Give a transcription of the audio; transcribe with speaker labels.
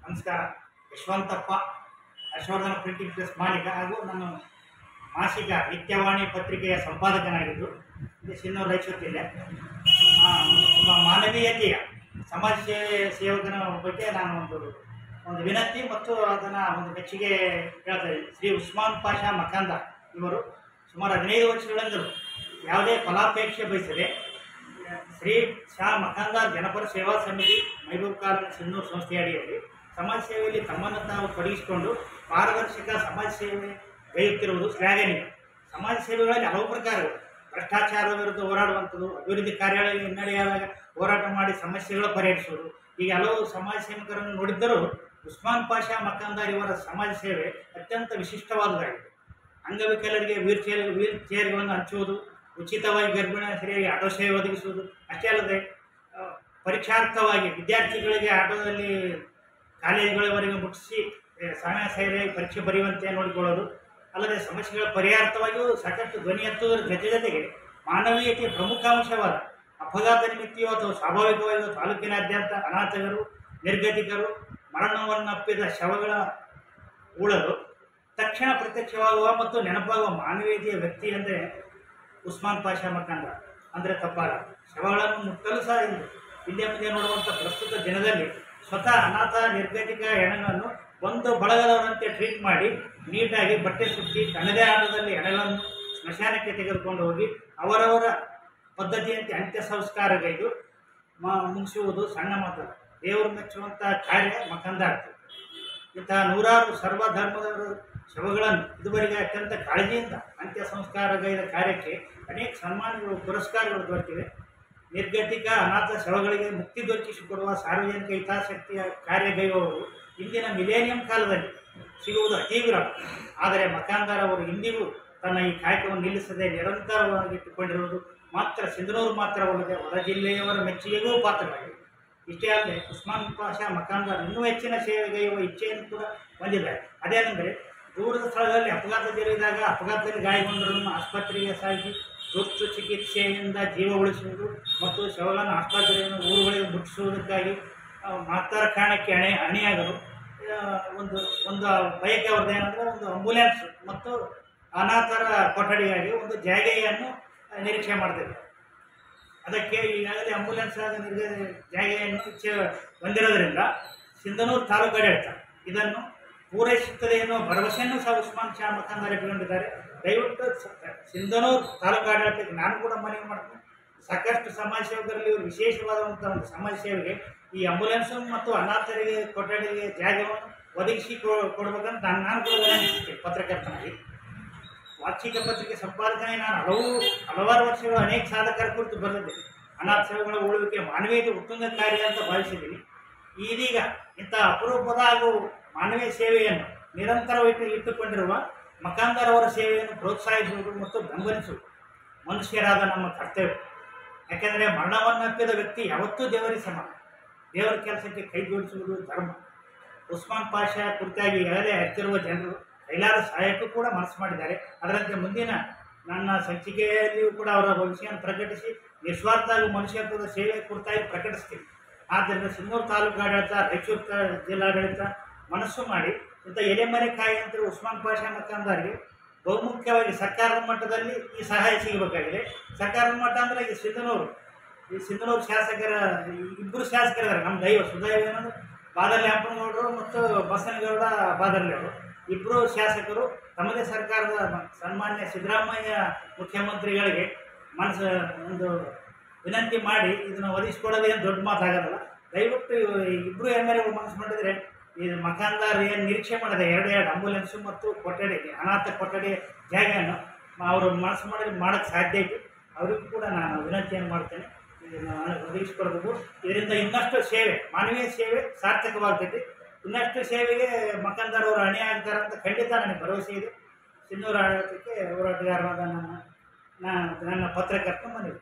Speaker 1: ನಮಸ್ಕಾರ. Yashwanthappa, Harshvardhan printing press ಮಾಲೀಕ ಹಾಗೂ ನಾನು ಮಾಸಿಕ ನಿತ್ಯವಾಣಿ ಪತ್ರಿಕೆಯ ಸಂಪಾದಕನಾಗಿದ್ದು ಸಿನ್ನೂರು ರಾಯಚೂರು ಜಿಲ್ಲೆ. ಒಬ್ಬ ಮಾನವೀಯತೆಯ ಸಮಾಜ ಸೇವಕನ ಬಗ್ಗೆ ನಾನು ಒಂದು ವಿನಂತಿ ಮತ್ತು ಅದನ್ನು ಒಂದು ಮೆಚ್ಚುಗೆ ಹೇಳ್ತಾ ಇದ್ದೀನಿ. ಶ್ರೀ ಉಸ್ಮಾನ್ ಪಾಷಾ ಮಖಾಂದಾರ್ ಇವರು ಸುಮಾರು 15 ವರ್ಷಗಳಿಂದಲೂ ಯಾವುದೇ ಫಲಾಪೇಕ್ಷೆ ಬಯಸದೆ ಶ್ರೀ ಶಾ ಮಖಾಂದಾರ್ ಜನಪರ ಸೇವಾ ಸಮಿತಿ ಮೈಬೂಬ್ ಕಾಲೋನಿ ಸಿನ್ನೂರು ಸಂಸ್ಥೆಯ ಅಡಿಯಲ್ಲಿ ಸಮಾಜ ಸೇವೆಯಲ್ಲಿ ತಮ್ಮನ್ನು ತಾವು ತೊಡಗಿಸಿಕೊಂಡು ಪಾರದರ್ಶಕ ಸಮಾಜ ಸೇವೆ ಗೈಯುತ್ತಿರುವುದು ಶ್ಲಾಘನೀಯ. ಸಮಾಜ ಸೇವೆಗಳಲ್ಲಿ ಹಲವು ಪ್ರಕಾರಗಳು: ಭ್ರಷ್ಟಾಚಾರದ ವಿರುದ್ಧ ಹೋರಾಡುವಂಥದ್ದು, ಅಭಿವೃದ್ಧಿ ಕಾರ್ಯಾಲಯ ಹಿನ್ನಡೆಯಾದಾಗ ಹೋರಾಟ ಮಾಡಿ ಸಮಸ್ಯೆಗಳು ಪರಿಹರಿಸುವುದು, ಹೀಗೆ ಹಲವು ಸಮಾಜ ಸೇವಕರನ್ನು ನೋಡಿದ್ದರೂ ಉಸ್ಮಾನ್ ಪಾಷಾ ಮಖಾಂದಾರ್ ಇವರ ಸಮಾಜ ಸೇವೆ ಅತ್ಯಂತ ವಿಶಿಷ್ಟವಾದುದಾಗಿದೆ. ಅಂಗವಿಕಲರಿಗೆ ವೀಲ್ ಚೇರ್ಗಳನ್ನು ಹಂಚುವುದು, ಉಚಿತವಾಗಿ ಗರ್ಭಿಣಿ ಸ್ತ್ರೀಯರಿಗೆ ಆಟೋ ಸೇವೆ ಒದಗಿಸುವುದು, ಅಷ್ಟೇ ಅಲ್ಲದೆ ಪರೀಕ್ಷಾರ್ಥವಾಗಿ ವಿದ್ಯಾರ್ಥಿಗಳಿಗೆ ಆಟೋದಲ್ಲಿ ಕಾಲೇಜುಗಳವರೆಗೆ ಮುಟ್ಟಿಸಿ ಸಮಯ ಸರಿಯಾಗಿ ಪರೀಕ್ಷೆ ಬರೆಯುವಂತೆ ನೋಡಿಕೊಳ್ಳೋದು, ಅಲ್ಲದೆ ಸಮಸ್ಯೆಗಳ ಪರಿಹಾರಾರ್ಥವಾಗಿಯೂ ಸಾಕಷ್ಟು ಧ್ವನಿ ಎತ್ತುವುದರ ಜೊತೆಗೆ ಮಾನವೀಯತೆಯ ಪ್ರಮುಖ ಅಂಶವಾದ ಅಪಘಾತ ನಿಮಿತ್ತಿಯೋ ಅಥವಾ ಸ್ವಾಭಾವಿಕವಾಗಿಯೋ ತಾಲೂಕಿನಾದ್ಯಂತ ಅನಾಥರು, ನಿರ್ಗತಿಕರು, ಮರಣವನ್ನಪ್ಪಿದ ಶವಗಳ ಉಳಲು ತಕ್ಷಣ ಪ್ರತ್ಯಕ್ಷವಾಗುವ ಮತ್ತು ನೆನಪಾಗುವ ಮಾನವೀಯತೆಯ ವ್ಯಕ್ತಿ ಅಂದರೆ ಉಸ್ಮಾನ್ ಪಾಷಾ ಮಖಾಂದಾರ್ ಅಂದರೆ ತಪ್ಪಾಗ. ಶವಗಳನ್ನು ಮುಟ್ಟಲು ಸಹ ಹಿಂದೆ ಮುಂದೆ ನೋಡುವಂಥ ಪ್ರಸ್ತುತ ದಿನದಲ್ಲಿ ಸ್ವತಃ ಅನಾಥ ನಿರ್ಗತಿಕ ಹೆಣಗಳನ್ನು ಒಂದು ಬಳಗದವರಂತೆ ಟ್ರೀಟ್ ಮಾಡಿ ನೀಟಾಗಿ ಬಟ್ಟೆ ಸುತ್ತಿ ತನ್ನದೇ ಆಟದಲ್ಲಿ ಹೆಣಗಳನ್ನು ಸ್ಮಶಾನಕ್ಕೆ ತೆಗೆದುಕೊಂಡು ಹೋಗಿ ಅವರವರ ಪದ್ಧತಿಯಂತೆ ಅಂತ್ಯ ಸಂಸ್ಕಾರಗೈದು ಮುಗಿಸುವುದು ಸಣ್ಣ ಮಾತಲ್ಲ. ದೇವರು ಮೆಚ್ಚುವಂಥ ಕಾರ್ಯ ಮಖಾಂದಾರ್. ಇಂತಹ ನೂರಾರು ಸರ್ವಧರ್ಮದವರು ಶವಗಳನ್ನು ಇದುವರೆಗೆ ಅತ್ಯಂತ ಕಾಳಜಿಯಿಂದ ಅಂತ್ಯ ಸಂಸ್ಕಾರಗೈದ ಕಾರ್ಯಕ್ಕೆ ಅನೇಕ ಸನ್ಮಾನಗಳು, ಪುರಸ್ಕಾರಗಳು ದೊರೆತಿವೆ. ನಿರ್ಗತಿಕ ಅನಾಥ ಶವಗಳಿಗೆ ಮುಕ್ತಿ ದೊರಕಿಸಿಕೊಡುವ ಸಾರ್ವಜನಿಕ ಹಿತಾಸಕ್ತಿಯ ಕಾರ್ಯಗೈಯುವವರು ಇಂದಿನ ಮಿಲೇನಿಯಂ ಕಾಲದಲ್ಲಿ ಸಿಗುವುದು ಅತೀ ವಿರಳ. ಆದರೆ ಮಖಾಂದಾರ್ ಅವರು ಇಂದಿಗೂ ತನ್ನ ಈ ಕಾಯಕವನ್ನು ನಿಲ್ಲಿಸದೆ ನಿರಂತರವಾಗಿಟ್ಟುಕೊಂಡಿರುವುದು ಮಾತ್ರ ಸಿಂಧನೂರು ಮಾತ್ರವಲ್ಲದೆ ಹೊರ ಜಿಲ್ಲೆಯವರ ಮೆಚ್ಚುಗೆಗೂ ಪಾತ್ರವಾಗಿದೆ. ಇಷ್ಟೇ ಅಲ್ಲದೆ ಉಸ್ಮಾನ್ ಪಾಷಾ ಮಖಾಂದಾರ್ ಇನ್ನೂ ಹೆಚ್ಚಿನ ಸೇವೆಗೈಯುವ ಇಚ್ಛೆಯನ್ನು ಕೂಡ ಹೊಂದಿದ್ದಾರೆ. ಅದೇನೆಂದರೆ, ದೂರದ ಸ್ಥಳದಲ್ಲಿ ಅಪಘಾತ ಜರುಗಿದಾಗ ಅಪಘಾತದಲ್ಲಿ ಗಾಯಗೊಂಡರನ್ನು ಆಸ್ಪತ್ರೆಗೆ ಸಾಗಿಸಿ ತುರ್ತು ಚಿಕಿತ್ಸೆಯಿಂದ ಜೀವ ಉಳಿಸುವುದು ಮತ್ತು ಶವಗಳನ್ನು ಆಸ್ಪತ್ರೆಯನ್ನು ಊರುಗಳಿಗೆ ಮುಟ್ಟಿಸುವುದಕ್ಕಾಗಿ ಮಹತ್ತರ ಕಾರಣಕ್ಕೆ ಅಣಿಯಾಗಲು ಒಂದು ಬಯಕೆ ಅವ್ರದ್ದೇನೆಂದರೆ ಒಂದು ಆಂಬುಲೆನ್ಸ್ ಮತ್ತು ಅನಾಥರ ಕೊಠಡಿಗಾಗಿ ಒಂದು ಜಾಗೆಯನ್ನು ನಿರೀಕ್ಷೆ ಮಾಡ್ತಿದ್ದಾರೆ. ಅದಕ್ಕೆ ಈಗಾಗಲೇ ಆಂಬುಲೆನ್ಸ್ ಜಾಗೆಯನ್ನು ಇಚ್ಛೆ ಹೊಂದಿರೋದ್ರಿಂದ ಸಿಂಧನೂರು ತಾಲೂಕು ಆಡಳಿತ ಇದನ್ನು ಪೂರೈಸುತ್ತದೆ ಎನ್ನುವ ಭರವಸೆಯನ್ನು ಸಹ ಉಸ್ಮಾನ್ ಶಾ ಮಖಾಂದಾರ್ ಇಟ್ಟುಕೊಂಡಿದ್ದಾರೆ. ದಯವಿಟ್ಟು ಸಿಂಧನೂರು ತಾಲೂಕು ಆಡಳಿತಕ್ಕೆ ನಾನು ಕೂಡ ಮನವಿ ಮಾಡ್ತೀನಿ. ಸಾಕಷ್ಟು ಸಮಾಜ ಸೇವಕರಲ್ಲಿ ಇವರು ವಿಶೇಷವಾದಂಥ ಒಂದು ಸಮಾಜ ಸೇವೆಗೆ ಈ ಆಂಬುಲೆನ್ಸು ಮತ್ತು ಅನಾಥರಿಗೆ ಕೊಠಡಿಗೆ ಜಾಗವನ್ನು ಒದಗಿಸಿ ಕೊಡಬೇಕಂತ ನಾನು ಕೂಡ ವಿನಂತಿಸುತ್ತೇನೆ. ಪತ್ರಕರ್ತನಾಗಿ ವಾರ್ಷಿಕ ಪತ್ರಿಕೆ ಸಂಪಾದಕನಾಗಿ ನಾನು ಹಲವಾರು ವರ್ಷಗಳು ಅನೇಕ ಸಾಧಕರ ಕುರಿತು ಬರೆದಿದ್ದೇನೆ. ಅನಾಥ ಸೇವೆಗಳ ಉಳುವಿಕೆ ಮಾನವೀಯತೆ ಉತ್ತುಂಗ ಕಾರ್ಯ ಅಂತ ಭಾವಿಸಿದ್ದೀನಿ. ಇದೀಗ ಇಂಥ ಅಪರೂಪದ ಹಾಗೂ ಮಾನವೀಯ ಸೇವೆಯನ್ನು ನಿರಂತರವಾಗಿ ಇಟ್ಟುಕೊಂಡಿರುವ ಮಖಾಂದಾರ್ ಅವರ ಸೇವೆಯನ್ನು ಪ್ರೋತ್ಸಾಹಿಸುವುದು ಮತ್ತು ಬೆಂಬಲಿಸುವುದು ಮನುಷ್ಯರಾದ ನಮ್ಮ ಕರ್ತವ್ಯ. ಯಾಕೆಂದರೆ ಮರಣವನ್ನಪ್ಪಿದ ವ್ಯಕ್ತಿ ಯಾವತ್ತೂ ದೇವರಿಗೆ ಸಮಾನ. ದೇವರ ಕೆಲಸಕ್ಕೆ ಕೈ ಜೋಡಿಸುವುದು ಧರ್ಮ. ಉಸ್ಮಾನ್ ಪಾಷಾ ಕುರಿತಾಗಿ ಈಗಾಗಲೇ ಹತ್ತಿರುವ ಜನರು ಕೈಲಾದ ಸಹಾಯಕ್ಕೂ ಕೂಡ ಮನಸ್ಸು ಮಾಡಿದ್ದಾರೆ. ಅದರಂತೆ ಮುಂದಿನ ನನ್ನ ಸಂಚಿಕೆಯಲ್ಲಿಯೂ ಕೂಡ ಅವರ ಭವಿಷ್ಯವನ್ನು ಪ್ರಕಟಿಸಿ ನಿಸ್ವಾರ್ಥ ಹಾಗೂ ಮನುಷ್ಯತ್ವದ ಸೇವೆ ಕುರಿತಾಗಿ ಪ್ರಕಟಿಸ್ತೀನಿ. ಆದ್ದರಿಂದ ಸಿನ್ನೂರು ತಾಲೂಕು ಆಡಳಿತ, ರಾಯಚೂರು ಜಿಲ್ಲಾಡಳಿತ ಮನಸ್ಸು ಮಾಡಿ ಇಂಥ ಎಲೆಮರೆ ಕಾಯಿ ಅಂತ ಉಸ್ಮಾನ್ ಪಾಷಾ ಮಖಾಂದಾರ್ಗೆ ಬಹುಮುಖ್ಯವಾಗಿ ಸರ್ಕಾರದ ಮಟ್ಟದಲ್ಲಿ ಈ ಸಹಾಯ ಸಿಗಬೇಕಾಗಿದೆ. ಸರ್ಕಾರದ ಮಟ್ಟ ಅಂದರೆ ಈ ಸಿಂಧನೂರು ಶಾಸಕರ ಇಬ್ಬರು ಶಾಸಕರಿದ್ದಾರೆ. ನಮ್ಮ ಸುದೈವ ಏನಂದ್ರೆ ಬಾದರ್ಲಿ ಅಪ್ಪನಗೌಡರು ಮತ್ತು ಬಸನಗೌಡ ಬಾದರ್ಲಿ ಅವರು ಇಬ್ಬರು ಶಾಸಕರು ತಮ್ಮದೇ ಸರ್ಕಾರದ ಸನ್ಮಾನ್ಯ ಸಿದ್ದರಾಮಯ್ಯ ಮುಖ್ಯಮಂತ್ರಿಗಳಿಗೆ ಒಂದು ವಿನಂತಿ ಮಾಡಿ ಇದನ್ನು ಒದಗಿಸ್ಕೊಡೋದು ಏನು ದೊಡ್ಡ ಮಾತಾಗೋದಲ್ಲ. ದಯವಿಟ್ಟು ಇಬ್ಬರು ಎಮ್ಮೆಲ್ಎಗಳು ಮನಸ್ಸು ಮಾಡಿದರೆ ಈ ಮಖಾಂದಾರ್ ಏನು ನಿರೀಕ್ಷೆ ಮಾಡಿದೆ ಎರಡು ಆಂಬುಲೆನ್ಸು ಮತ್ತು ಕೊಠಡಿಗೆ ಅನಾಥ ಕೊಠಡಿ ಜಾಗವನ್ನು ಅವರು ಮನಸ್ಸು ಮಾಡೋಕ್ಕೆ ಸಾಧ್ಯ ಐತಿ. ಅವರಿಗೂ ಕೂಡ ನಾನು ವಿನಂತಿಯನ್ನು ಮಾಡ್ತೇನೆ, ಇದನ್ನು ಒದಗಿಸ್ಕೊಡ್ಬೇಕು. ಇದರಿಂದ ಇನ್ನಷ್ಟು ಸೇವೆ, ಮಾನವೀಯ ಸೇವೆ ಸಾರ್ಥಕವಾಗ್ತೈತಿ. ಇನ್ನಷ್ಟು ಸೇವೆಗೆ ಮಖಾಂದಾರ್ ಅವರು ಅಣಿ ಆಗ್ತಾರೆ ಅಂತ ಖಂಡಿತ ನನಗೆ ಭರವಸೆ ಇದೆ. ಸಿನ್ನೂರು ಆಡಳಿತಕ್ಕೆ ಹೋರಾಟಗಾರರಾದ ನನ್ನ ಪತ್ರಕರ್ತ ಮನವಿ.